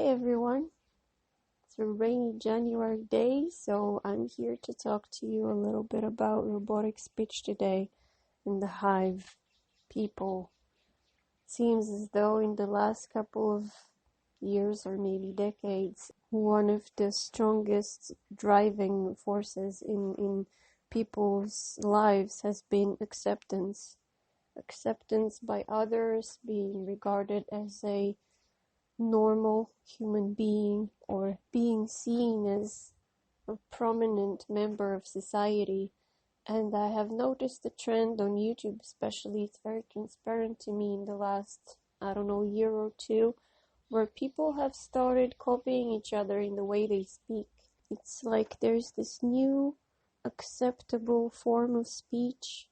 Hey everyone, it's a rainy January day, so I'm here to talk to you a little bit about robotic speech today in the Hive people. Seems as though in the last couple of years or maybe decades, one of the strongest driving forces in people's lives has been acceptance. Acceptance by others, being regarded as a normal human being or being seen as a prominent member of society. And I have noticed the trend on YouTube especially, it's very transparent to me in the last, year or two, where people have started copying each other in the way they speak. It's like there's this new acceptable form of speech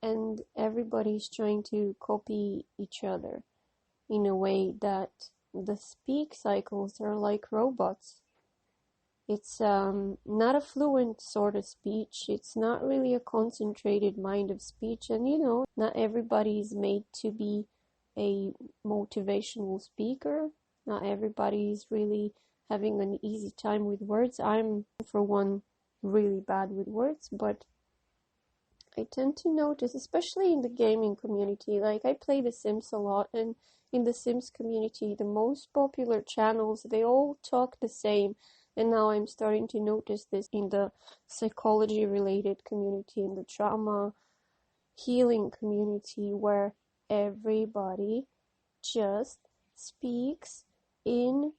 and everybody's trying to copy each other in a way that the speak cycles are like robots. It's not a fluent sort of speech. It's not really a concentrated mind of speech. And not everybody is made to be a motivational speaker. Not everybody is really having an easy time with words. I'm, for one, really bad with words, but I tend to notice, especially in the gaming community, like I play The Sims a lot, and in the Sims community, the most popular channels, they all talk the same. And now I'm starting to notice this in the psychology related community, in the trauma healing community, where everybody just speaks in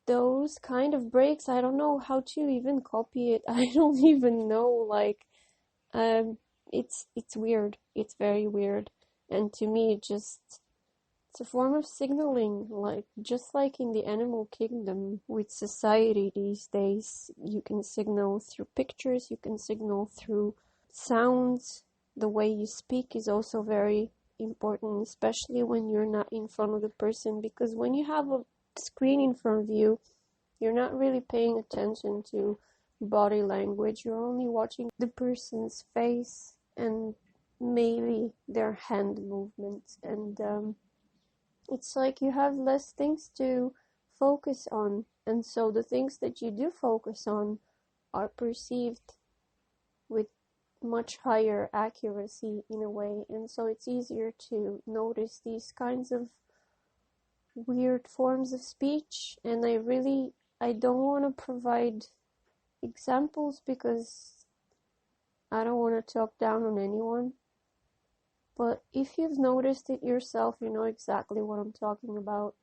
those kind of breaks. I don't know how to even copy it. I don't even know, it's weird. It's very weird. And to me, it's a form of signaling, just like in the animal kingdom with society these days. You can signal through pictures, you can signal through sounds. The way you speak is also very important, especially when you're not in front of the person, because when you have a screen in front of you, you're not really paying attention to body language. You're only watching the person's face and maybe their hand movements, and it's like you have less things to focus on, and so the things that you do focus on are perceived with much higher accuracy in a way, and so it's easier to notice these kinds of weird forms of speech. And I don't want to provide examples because I don't want to talk down on anyone. But if you've noticed it yourself, you know exactly what I'm talking about.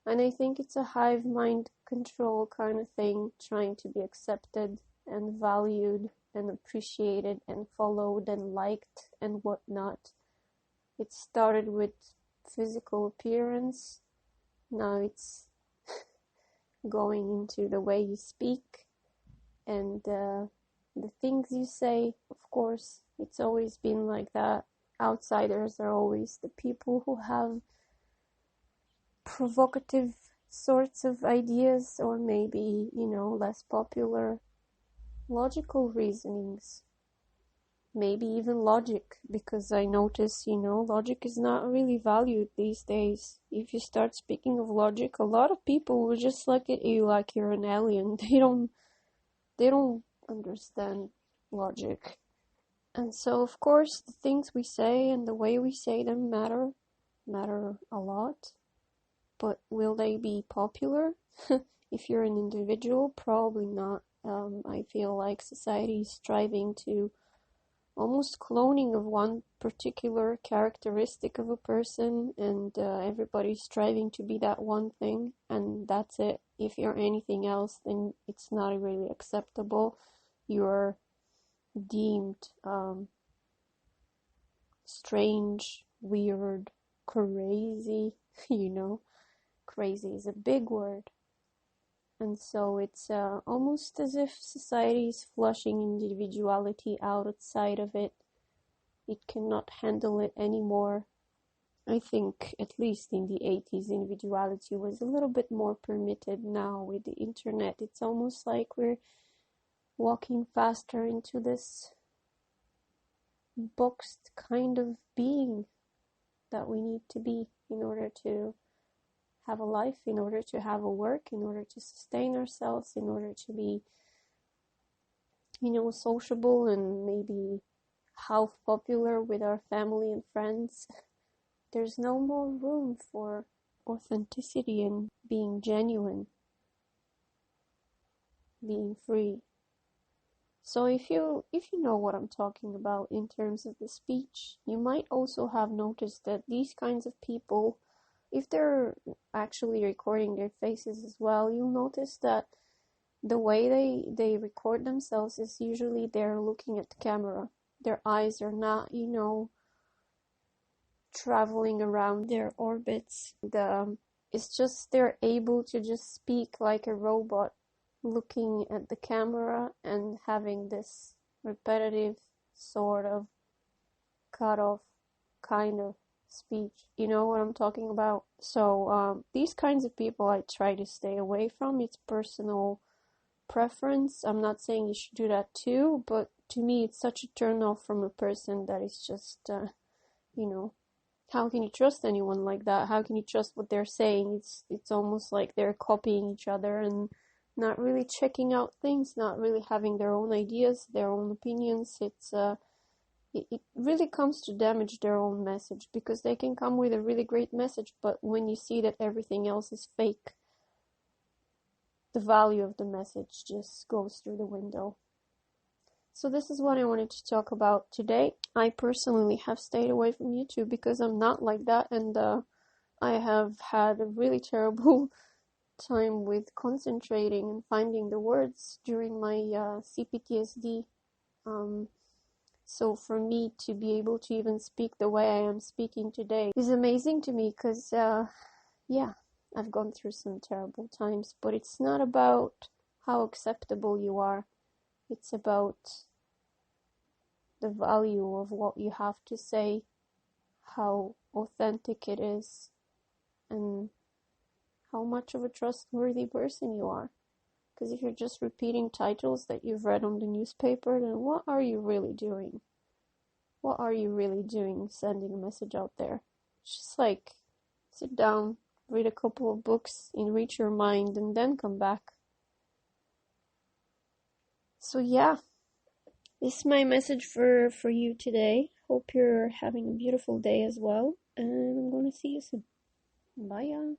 And I think it's a hive mind control kind of thing, trying to be accepted and valued and appreciated and followed and liked and whatnot. It started with physical appearance. Now it's going into the way you speak and the things you say. Of course, it's always been like that. Outsiders are always the people who have provocative sorts of ideas, or maybe, less popular logical reasonings. Maybe even logic, because I notice, logic is not really valued these days. If you start speaking of logic, a lot of people will just look at you like you're an alien. They don't understand logic. And so, of course, the things we say and the way we say them matter a lot. But will they be popular? If you're an individual, probably not. I feel like society is striving to almost cloning of one particular characteristic of a person, and everybody's striving to be that one thing, and that's it. If you're anything else, then it's not really acceptable. You're deemed strange, weird, crazy. Crazy is a big word. And so it's almost as if society is flushing individuality outside of it. It cannot handle it anymore. I think, at least in the 80s, individuality was a little bit more permitted. Now with the internet, it's almost like we're walking faster into this boxed kind of being that we need to be in order to have a life, in order to have a work, in order to sustain ourselves, in order to be, sociable and maybe half popular with our family and friends. There's no more room for authenticity and being genuine, being free. So if you know what I'm talking about in terms of the speech, you might also have noticed that these kinds of people, if they're actually recording their faces as well, you'll notice that the way they record themselves is usually they're looking at the camera. Their eyes are not, traveling around their orbits. It's just they're able to just speak like a robot, looking at the camera and having this repetitive sort of cut off kind of speech. You know what I'm talking about? So these kinds of people I try to stay away from. It's personal preference. I'm not saying you should do that too, but to me it's such a turn off from a person that is just, how can you trust anyone like that? How can you trust what they're saying? It's almost like they're copying each other and not really checking out things, not really having their own ideas, their own opinions. It really comes to damage their own message, because they can come with a really great message, but when you see that everything else is fake, the value of the message just goes through the window. So this is what I wanted to talk about today. I personally have stayed away from YouTube because I'm not like that, and I have had a really terrible time with concentrating and finding the words during my CPTSD. So for me to be able to even speak the way I am speaking today is amazing to me, because I've gone through some terrible times, but it's not about how acceptable you are. It's about the value of what you have to say, how authentic it is, and how much of a trustworthy person you are. Because if you're just repeating titles that you've read on the newspaper, then what are you really doing? What are you really doing sending a message out there? Just like, sit down, read a couple of books, enrich your mind, and then come back. So yeah, this is my message for you today. Hope you're having a beautiful day as well, and I'm gonna see you soon. Bye, y'all.